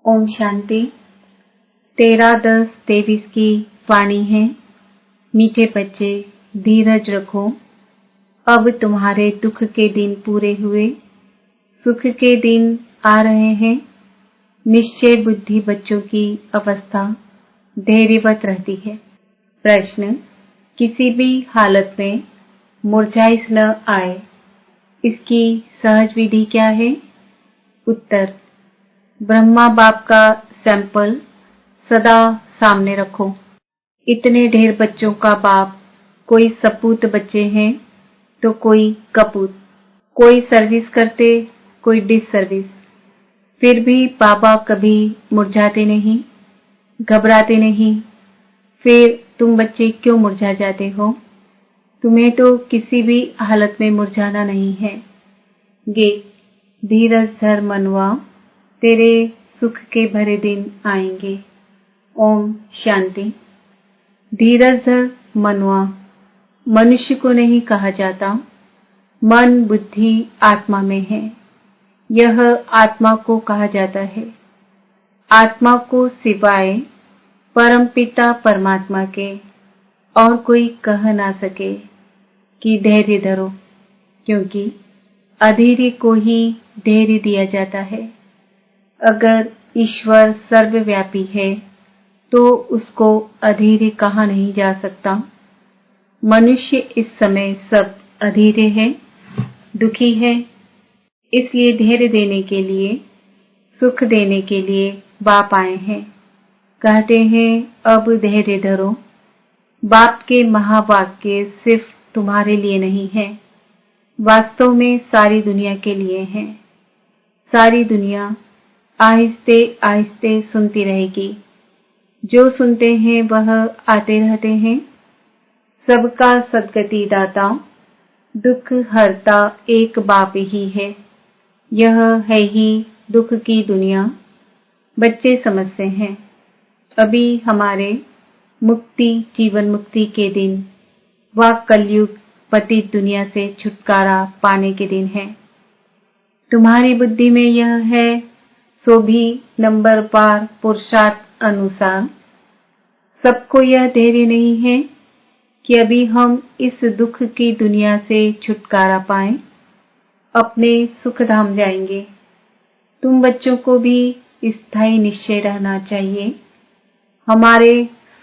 ओम शांति। 13-10-23 की वाणी है। मीठे बच्चे, धीरज रखो। अब तुम्हारे दुख के दिन पूरे हुए, सुख के दिन आ रहे हैं। निश्चय बुद्धि बच्चों की अवस्था धैर्यवत रहती है। प्रश्न: किसी भी हालत में मुरझाइश न आए, इसकी सहज विधि क्या है? उत्तर: ब्रह्मा बाप का सैंपल सदा सामने रखो। इतने ढेर बच्चों का बाप, कोई सपूत बच्चे हैं तो कोई कपूत, कोई सर्विस करते, कोई डिस सर्विस। फिर भी बाबा कभी मुरझाते नहीं, घबराते नहीं। फिर तुम बच्चे क्यों मुरझा जाते हो? तुम्हें तो किसी भी हालत में मुरझाना नहीं है। गीत: धीरज धर मनवा, तेरे सुख के भरे दिन आएंगे। ओम शांति। धीरज धर मनवा मनुष्य को नहीं कहा जाता। मन बुद्धि आत्मा में है, यह आत्मा को कहा जाता है। आत्मा को सिवाय परमपिता परमात्मा के और कोई कह ना सके कि धैर्य धरो, क्योंकि अधीर को ही धैर्य दिया जाता है। अगर ईश्वर सर्वव्यापी है तो उसको अधीर कहा नहीं जा सकता। मनुष्य इस समय सब अधीर है, दुखी है, इसलिए धैर्य देने के लिए, सुख देने के लिए बाप आए हैं। कहते हैं अब धैर्य धरो। बाप के महावाक्य सिर्फ तुम्हारे लिए नहीं है, वास्तव में सारी दुनिया के लिए हैं। सारी दुनिया आहिस्ते आहिस्ते सुनती रहेगी। जो सुनते हैं वह आते रहते हैं। सबका सद्गति दाता, दुख हरता एक बाप ही है। यह है ही दुख की दुनिया। बच्चे समझते हैं अभी हमारे मुक्ति, जीवन मुक्ति के दिन व कलयुग पतित दुनिया से छुटकारा पाने के दिन है। तुम्हारी बुद्धि में यह है, सो भी नंबरवार पुरुषार्थ अनुसार सबको यह धैर्य नहीं है कि अभी हम इस दुख की दुनिया से छुटकारा पाएं, अपने सुख धाम जाएंगे। तुम बच्चों को भी स्थायी निश्चय रहना चाहिए। हमारे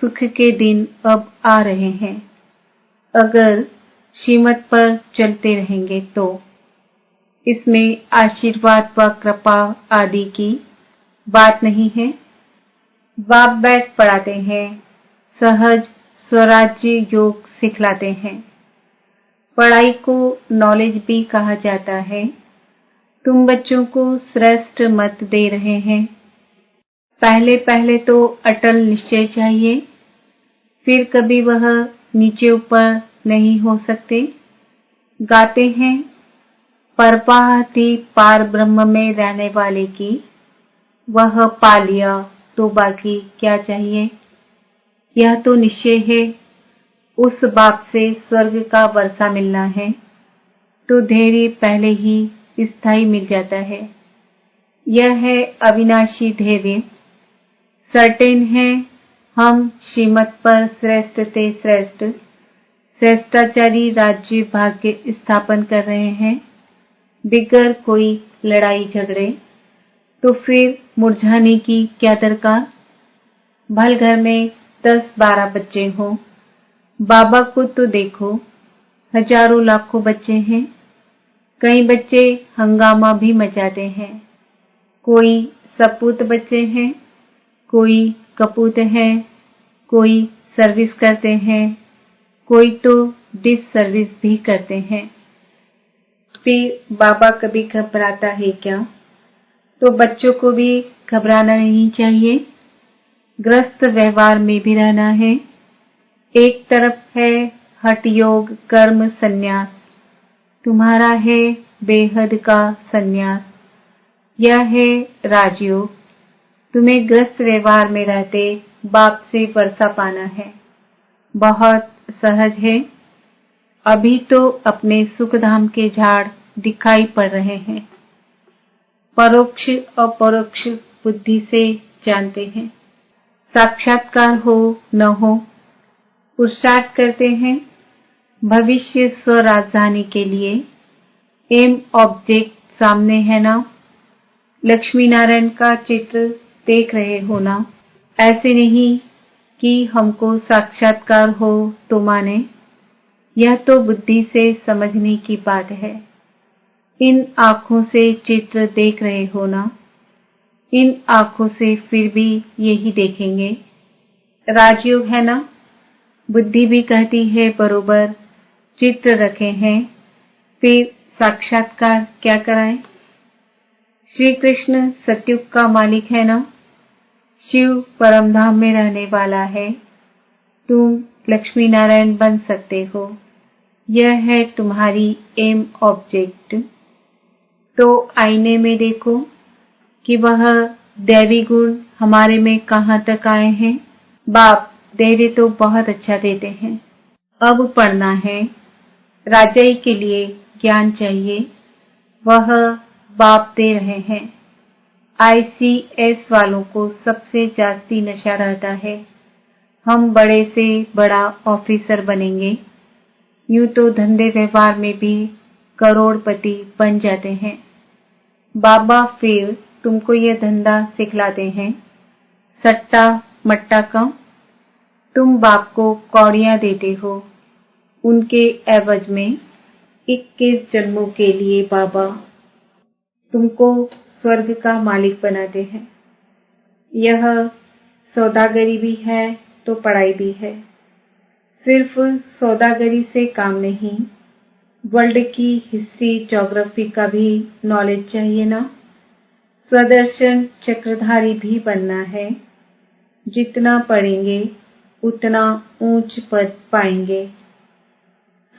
सुख के दिन अब आ रहे हैं। अगर श्रीमत पर चलते रहेंगे तो इसमें आशीर्वाद व कृपा आदि की बात नहीं है। बाप बैठ पढ़ाते हैं, सहज स्वराज्य योग सिखलाते हैं। पढ़ाई को नॉलेज भी कहा जाता है। तुम बच्चों को श्रेष्ठ मत दे रहे हैं। पहले पहले तो अटल निश्चय चाहिए, फिर कभी वह नीचे ऊपर नहीं हो सकते। गाते हैं परवाह थी पार ब्रह्म में रहने वाले की, वह पा लिया तो बाकी क्या चाहिए। यह तो निश्चय है, उस बाप से स्वर्ग का वर्षा मिलना है तो धैर्य पहले ही स्थायी मिल जाता है। यह है अविनाशी धैर्य। सर्टेन है हम श्रीमत पर श्रेष्ठ से श्रेष्ठ श्रेष्ठाचारी राज्य भाग्य स्थापन कर रहे हैं, बिगर कोई लड़ाई झगड़े। तो फिर मुरझाने की क्या दरकार। भल घर में 10-12 बच्चे हों, बाबा को तो देखो, हजारों लाखों बच्चे हैं। कई बच्चे हंगामा भी मचाते हैं। कोई सपूत बच्चे हैं, कोई कपूत हैं, कोई सर्विस करते हैं, कोई तो डिस सर्विस भी करते हैं। फिर बाबा कभी घबराता है क्या? तो बच्चों को भी घबराना नहीं चाहिए। ग्रस्त व्यवहार में भी रहना है। एक तरफ है हठ योग कर्म संन्यास, तुम्हारा है बेहद का संन्यास। यह है राजयोग। तुम्हें ग्रस्त व्यवहार में रहते बाप से वर्षा पाना है। बहुत सहज है। अभी तो अपने सुख धाम के झाड़ दिखाई पड़ रहे हैं। परोक्ष अपरोक्ष बुद्धि से जानते हैं। साक्षात्कार हो न हो, पुरुषार्थ करते हैं भविष्य स्व राजधानी के लिए। एम ऑब्जेक्ट सामने है ना, लक्ष्मी नारायण का चित्र देख रहे हो ना। ऐसे नहीं कि हमको साक्षात्कार हो तो माने, यह तो बुद्धि से समझने की बात है। इन आँखों से चित्र देख रहे हो ना, इन आँखों से फिर भी यही देखेंगे। राजयोग है ना, बुद्धि भी कहती है बरोबर चित्र रखे हैं, फिर साक्षात्कार क्या कराएं। श्री कृष्ण सतयुग का मालिक है ना, शिव परमधाम में रहने वाला है। तुम लक्ष्मी नारायण बन सकते हो, यह है तुम्हारी एम ऑब्जेक्ट। तो आईने में देखो कि वह दैवी गुण हमारे में कहाँ तक आए हैं। बाप दे तो बहुत अच्छा देते हैं। अब पढ़ना है, राजाई के लिए ज्ञान चाहिए, वह बाप दे रहे हैं। ICS वालों को सबसे जास्ती नशा रहता है, हम बड़े से बड़ा ऑफिसर बनेंगे। यूं तो धंधे व्यवहार में भी करोड़पति बन जाते हैं। बाबा फिर तुमको यह धंधा सिखलाते हैं, सट्टा मट्टा का। तुम बाप को कौड़ियां देते हो, उनके एवज में 21 जन्मों के लिए बाबा तुमको स्वर्ग का मालिक बनाते हैं। यह सौदागरी भी है तो पढ़ाई भी है। सिर्फ सौदागरी से काम नहीं, वर्ल्ड की हिस्ट्री ज्योग्राफी का भी नॉलेज चाहिए ना। स्वदर्शन चक्रधारी भी बनना है। जितना पढ़ेंगे उतना ऊंच पद पाएंगे।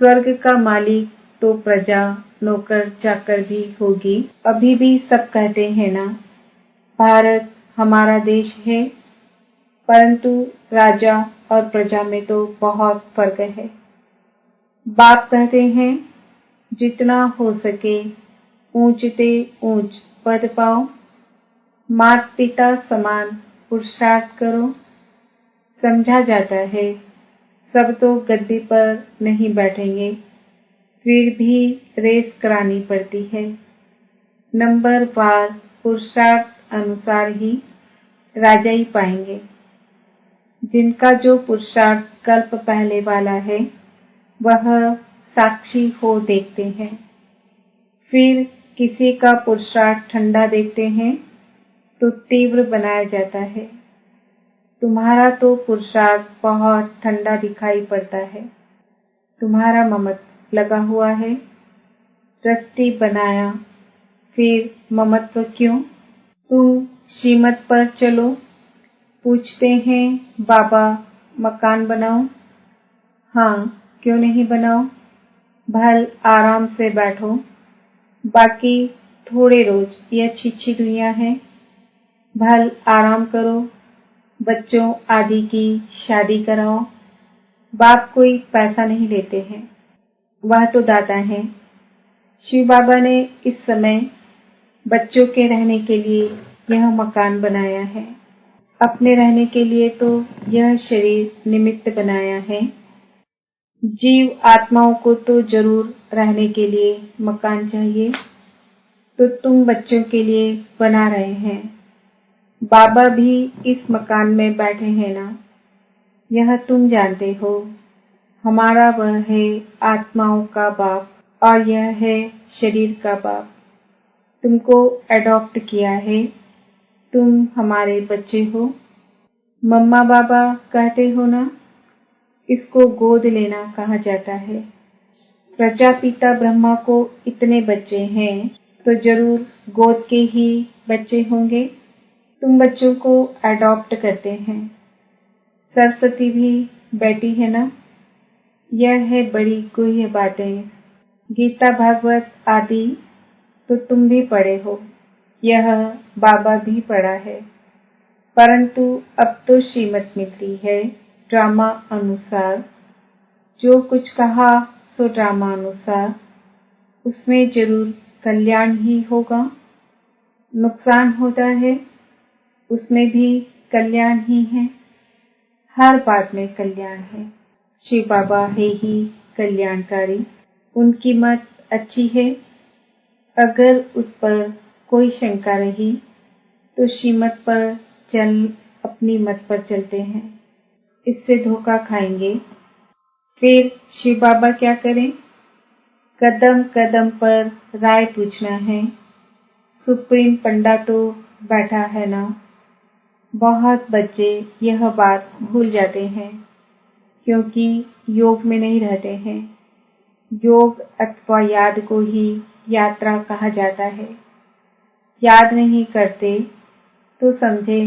स्वर्ग का मालिक तो प्रजा नौकर चाकर भी होगी। अभी भी सब कहते हैं ना, भारत हमारा देश है, परंतु राजा और प्रजा में तो बहुत फर्क है। बाप कहते हैं जितना हो सके ऊंचते ऊंच पद पाओ, माता पिता समान पुरुषार्थ करो। समझा जाता है सब तो गद्दी पर नहीं बैठेंगे, फिर भी रेस करानी पड़ती है। नंबर वार पुरुषार्थ अनुसार ही राजाई पाएंगे। जिनका जो पुरुषार्थ कल्प पहले वाला है, वह साक्षी हो देखते हैं। फिर किसी का पुरुषार्थ ठंडा देखते हैं तो तीव्र बनाया जाता है। तुम्हारा तो पुरुषार्थ बहुत ठंडा दिखाई पड़ता है। तुम्हारा ममत लगा हुआ है, ट्रस्टी बनाया, फिर ममत्व क्यों? तुम श्रीमत पर चलो, पूछते हैं बाबा मकान बनाओ। हाँ, क्यों नहीं बनाओ, भल आराम से बैठो। बाकी थोड़े रोज ये अच्छी दुनिया है, भल आराम करो, बच्चों आदि की शादी कराओ। बाप कोई पैसा नहीं लेते हैं, वह तो दाता हैं। शिव बाबा ने इस समय बच्चों के रहने के लिए यह मकान बनाया है। अपने रहने के लिए तो यह शरीर निमित्त बनाया है। जीव आत्माओं को तो जरूर रहने के लिए मकान चाहिए, तो तुम बच्चों के लिए बना रहे हैं। बाबा भी इस मकान में बैठे हैं ना, यह तुम जानते हो। हमारा वह है आत्माओं का बाप और यह है शरीर का बाप। तुमको एडॉप्ट किया है, तुम हमारे बच्चे हो। मम्मा बाबा कहते हो ना, इसको गोद लेना कहा जाता है। प्रजापिता ब्रह्मा को इतने बच्चे हैं तो जरूर गोद के ही बच्चे होंगे। तुम बच्चों को एडॉप्ट करते हैं। सरस्वती भी बेटी है ना, यह है बड़ी गुह्य बातें। गीता भागवत आदि तो तुम भी पढ़े हो, यह बाबा भी पढ़ा है, परंतु अब तो श्रीमत मिलती है ड्रामा अनुसार। जो कुछ कहा सो ड्रामा अनुसार, उसमें जरूर कल्याण ही होगा। नुकसान होता है उसमें भी कल्याण ही है। हर बात में कल्याण है। शिव बाबा है ही कल्याणकारी। उनकी मत अच्छी है। अगर उस पर कोई शंका रही तो श्रीमत पर चल अपनी मत पर चलते हैं, इससे धोखा खाएंगे। फिर शिव बाबा क्या करें? कदम कदम पर राय पूछना है। सुप्रीम पंडा तो बैठा है ना। बहुत बच्चे यह बात भूल जाते हैं क्योंकि योग में नहीं रहते हैं। योग अथवा याद को ही यात्रा कहा जाता है। याद नहीं करते तो समझे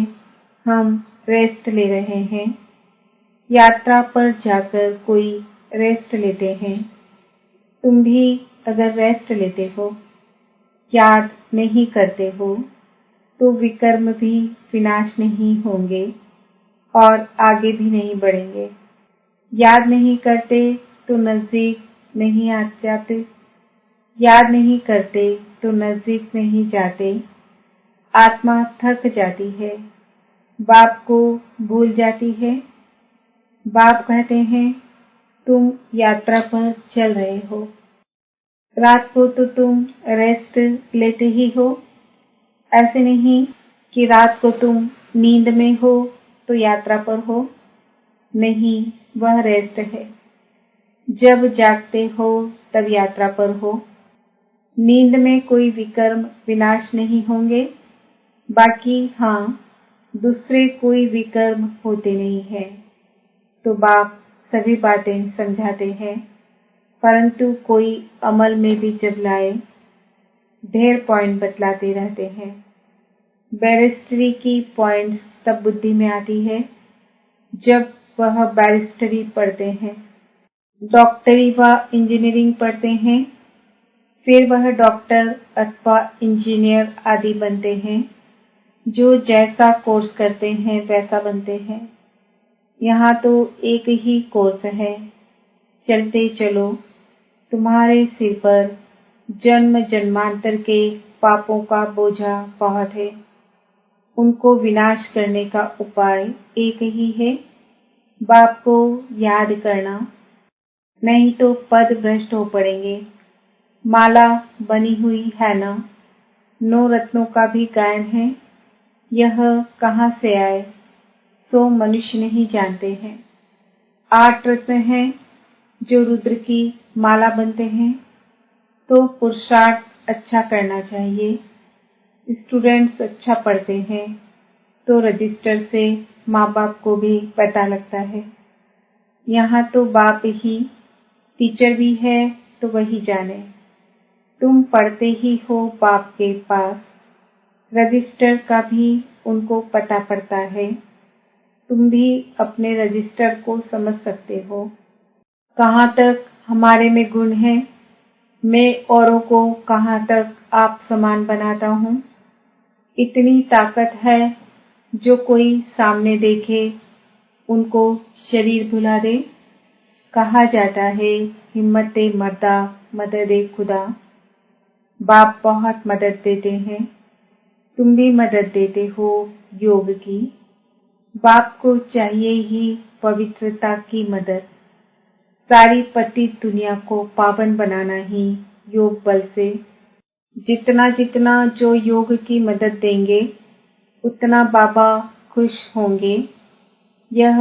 हम रेस्ट ले रहे हैं। यात्रा पर जाकर कोई रेस्ट लेते हैं। तुम भी अगर रेस्ट लेते हो, याद नहीं करते हो, तो विकर्म भी विनाश नहीं होंगे और आगे भी नहीं बढ़ेंगे। याद नहीं करते तो नजदीक नहीं आ जाते। याद नहीं करते तो नजदीक नहीं जाते। आत्मा थक जाती है, बाप को भूल जाती है। बाप कहते हैं तुम यात्रा पर चल रहे हो। रात को तो तुम रेस्ट लेते ही हो। ऐसे नहीं कि रात को तुम नींद में हो तो यात्रा पर हो। नहीं, वह रेस्ट है। जब जागते हो तब यात्रा पर हो। नींद में कोई विकर्म विनाश नहीं होंगे। बाकी हाँ, दूसरे कोई विकर्म होते नहीं है। तो बाप सभी बातें समझाते हैं, परंतु कोई अमल में भी जब लाए, ढेर पॉइंट बतलाते रहते हैं। बैरिस्टरी की पॉइंट्स तब बुद्धि में आती है जब वह बैरिस्टरी पढ़ते हैं। डॉक्टरी व इंजीनियरिंग पढ़ते हैं, फिर वह डॉक्टर अथवा इंजीनियर आदि बनते हैं। जो जैसा कोर्स करते हैं वैसा बनते हैं। यहाँ तो एक ही कोर्स है, चलते चलो। तुम्हारे सिर पर जन्म जन्मांतर के पापों का बोझा बहुत है। उनको विनाश करने का उपाय एक ही है, बाप को याद करना। नहीं तो पद भ्रष्ट हो पड़ेंगे। माला बनी हुई है ना। 9 रत्नों का भी गायन है। यह कहाँ से आए सो मनुष्य नहीं जानते हैं। 8 रत्न हैं जो रुद्र की माला बनते हैं। तो पुरुषार्थ अच्छा करना चाहिए। स्टूडेंट्स अच्छा पढ़ते हैं तो रजिस्टर से माँ बाप को भी पता लगता है। यहाँ तो बाप ही टीचर भी है तो वही जाने। तुम पढ़ते ही हो बाप के पास, रजिस्टर का भी उनको पता पड़ता है। तुम भी अपने रजिस्टर को समझ सकते हो। कहाँ तक हमारे में गुण है, मैं औरों को कहाँ तक आप समान बनाता हूँ। इतनी ताकत है जो कोई सामने देखे उनको शरीर भुला दे। कहा जाता है हिम्मते मर्दा मददे खुदा। बाप बहुत मदद देते हैं। तुम भी मदद देते हो योग की। बाप को चाहिए ही पवित्रता की मदद। सारी पतित दुनिया को पावन बनाना ही योग बल से। जितना जितना जो योग की मदद देंगे उतना बाबा खुश होंगे। यह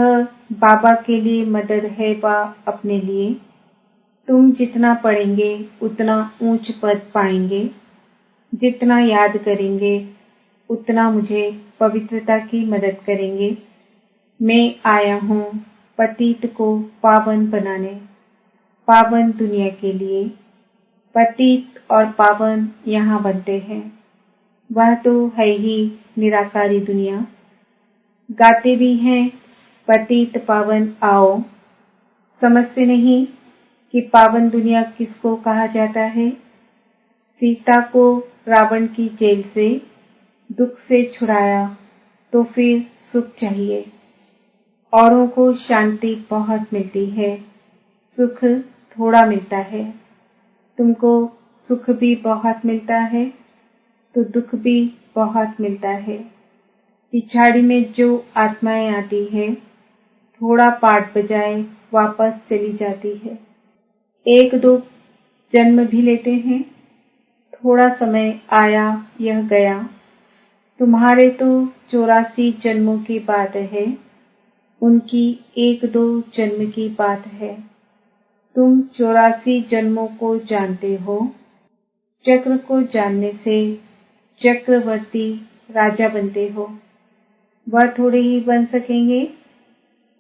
बाबा के लिए मदद है व अपने लिए। तुम जितना पढ़ेंगे उतना ऊंच पद पाएंगे। जितना याद करेंगे उतना मुझे पवित्रता की मदद करेंगे। मैं आया हूँ पतित को पावन बनाने, पावन दुनिया के लिए। पतित और पावन यहाँ बनते हैं। वह तो है ही निराकारी दुनिया। गाते भी हैं पतित पावन आओ। समझते नहीं कि पावन दुनिया किसको कहा जाता है। सीता को रावण की जेल से दुख से छुड़ाया तो फिर सुख चाहिए। औरों को शांति बहुत मिलती है, सुख थोड़ा मिलता है। तुमको सुख भी बहुत मिलता है तो दुख भी बहुत मिलता है। पिछाड़ी में जो आत्माएं आती है, थोड़ा पाठ बजाए वापस चली जाती है। एक दो जन्म भी लेते हैं, थोड़ा समय आया यह गया। तुम्हारे तो 84 जन्मों की बात है, उनकी एक दो जन्म की बात है। तुम 84 जन्मों को जानते हो। चक्र को जानने से चक्रवर्ती राजा बनते हो। वह थोड़े ही बन सकेंगे,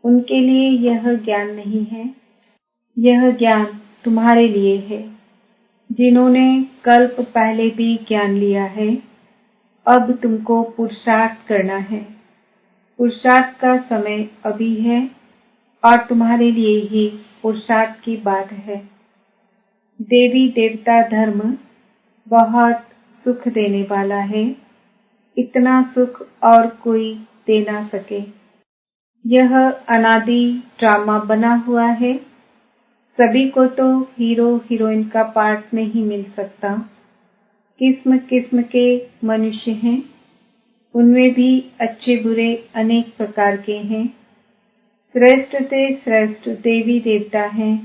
उनके लिए यह ज्ञान नहीं है। यह ज्ञान तुम्हारे लिए है, जिन्होंने कल्प पहले भी ज्ञान लिया है। अब तुमको पुरुषार्थ करना है। पुरुषार्थ का समय अभी है और तुम्हारे लिए ही पुरुषार्थ की बात है। देवी देवता धर्म बहुत सुख देने वाला है, इतना सुख और कोई दे ना सके। यह अनादि ड्रामा बना हुआ है। सभी को तो हीरो हीरोइन का पार्ट नहीं मिल सकता। किस्म किस्म के मनुष्य हैं, उनमें भी अच्छे बुरे अनेक प्रकार के हैं। श्रेष्ठ से श्रेष्ठ देवी देवता हैं।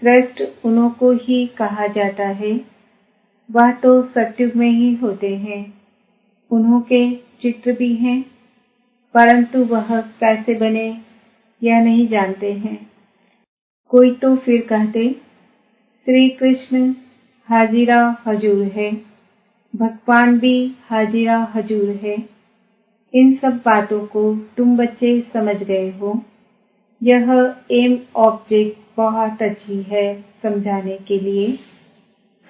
श्रेष्ठ उन्हों को ही कहा जाता है। वह तो सत्युग में ही होते हैं। उन्हों के चित्र भी हैं, परंतु वह कैसे बने यह नहीं जानते हैं। कोई तो फिर कहते श्री कृष्ण हाजिरा हजूर है, भगवान भी हाजिरा हजूर है। इन सब बातों को तुम बच्चे समझ गए हो। यह एम ऑब्जेक्ट बहुत अच्छी है समझाने के लिए।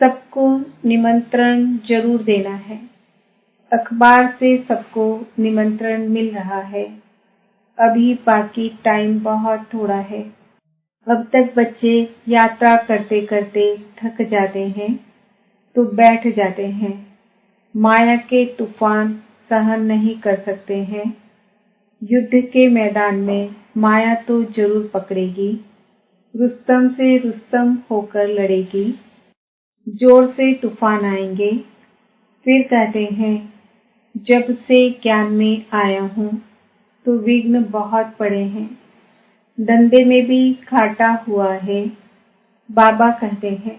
सबको निमंत्रण जरूर देना है। अखबार से सबको निमंत्रण मिल रहा है। अभी बाकी टाइम बहुत थोड़ा है। अब तक बच्चे यात्रा करते करते थक जाते हैं तो बैठ जाते हैं। माया के तूफान सहन नहीं कर सकते हैं। युद्ध के मैदान में माया तो जरूर पकड़ेगी। रुस्तम से रुस्तम होकर लड़ेगी। जोर से तूफान आएंगे। फिर कहते हैं जब से ज्ञान में आया हूँ तो विघ्न बहुत पड़े हैं। धंधे में भी घाटा हुआ है। बाबा कहते हैं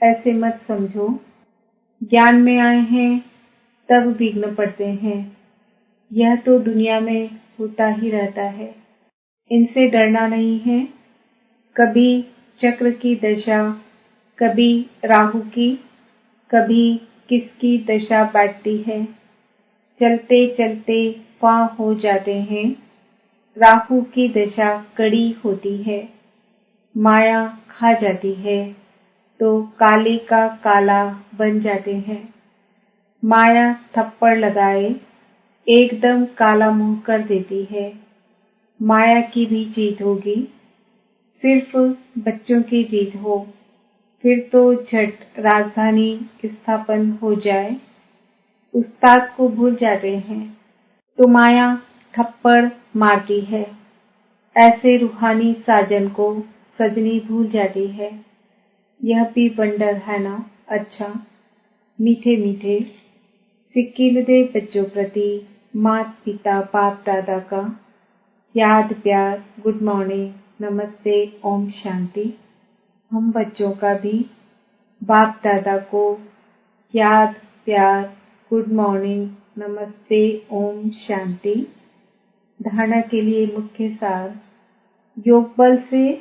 ऐसे मत समझो। ज्ञान में आए हैं तब विघ्न पड़ते हैं। यह तो दुनिया में होता ही रहता है। इनसे डरना नहीं है। कभी चक्र की दशा, कभी राहु की, कभी किसकी दशा बैठती है। चलते चलते पांव हो जाते हैं। राहु की दशा कड़ी होती है। माया खा जाती है तो काले का काला बन जाते हैं। माया थप्पड़ लगाए एकदम काला मुंह कर देती है। माया की भी जीत होगी। सिर्फ बच्चों की जीत हो, फिर तो झट राजधानी स्थापन हो जाए। उस्ताद को भूल जाते हैं तो माया थप्पड़ मारती है। ऐसे रूहानी साजन को सजनी भूल जाती है। यह भी बंडर है ना। अच्छा, मीठे मीठे सिक्किल दे बच्चों प्रति मात पिता बाप दादा का याद प्यार, गुड मॉर्निंग, नमस्ते, ओम शांति। हम बच्चों का भी बाप दादा को याद प्यार, गुड मॉर्निंग, नमस्ते, ओम शांति। धारणा के लिए मुख्य सार। योग बल से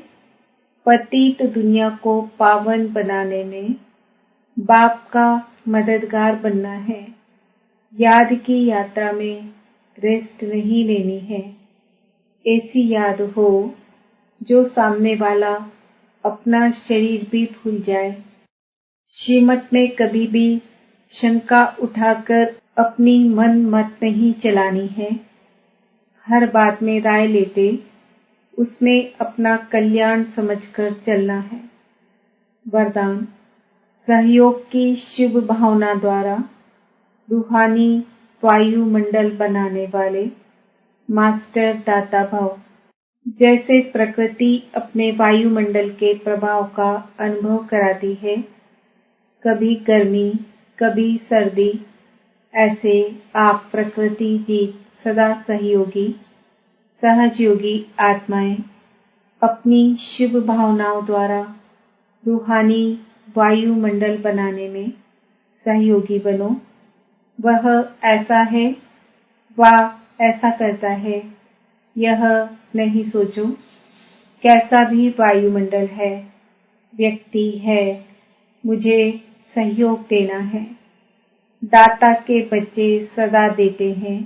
पतित दुनिया को पावन बनाने में बाप का मददगार बनना है। याद की यात्रा में रेस्ट नहीं लेनी है। ऐसी याद हो जो सामने वाला अपना शरीर भी भूल जाए। श्रीमत में कभी भी शंका उठाकर अपनी मन मत नहीं चलानी है। हर बात में राय लेते उसमें अपना कल्याण समझकर चलना है। वरदान। सहयोग की शुभ भावना द्वारा रूहानी वायुमंडल बनाने वाले मास्टर दाता भव। जैसे प्रकृति अपने वायुमंडल के प्रभाव का अनुभव कराती है, कभी गर्मी, कभी सर्दी, ऐसे आप प्रकृति जीत सदा सहयोगी सहजयोगी आत्माएं अपनी शुभ भावनाओं द्वारा रूहानी वायुमंडल बनाने में सहयोगी बनो। वह ऐसा है, वह ऐसा करता है, यह नहीं सोचो। कैसा भी वायुमंडल है, व्यक्ति है, मुझे सहयोग देना है। दाता के बच्चे सदा देते हैं,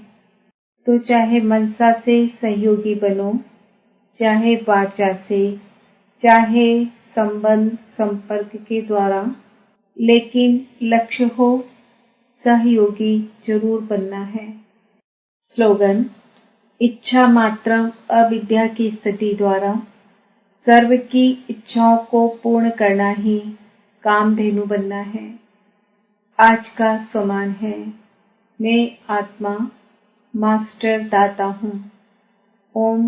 तो चाहे मनसा से सहयोगी बनो, चाहे वाचा से, चाहे संबंध संपर्क के द्वारा, लेकिन लक्ष्य हो सहयोगी जरूर बनना है। स्लोगन: इच्छा मात्र अविद्या की स्थिति द्वारा सर्व की इच्छाओं को पूर्ण करना ही कामधेनु बनना है। आज का स्वमान है, मैं आत्मा मास्टर दाता हूँ। ओम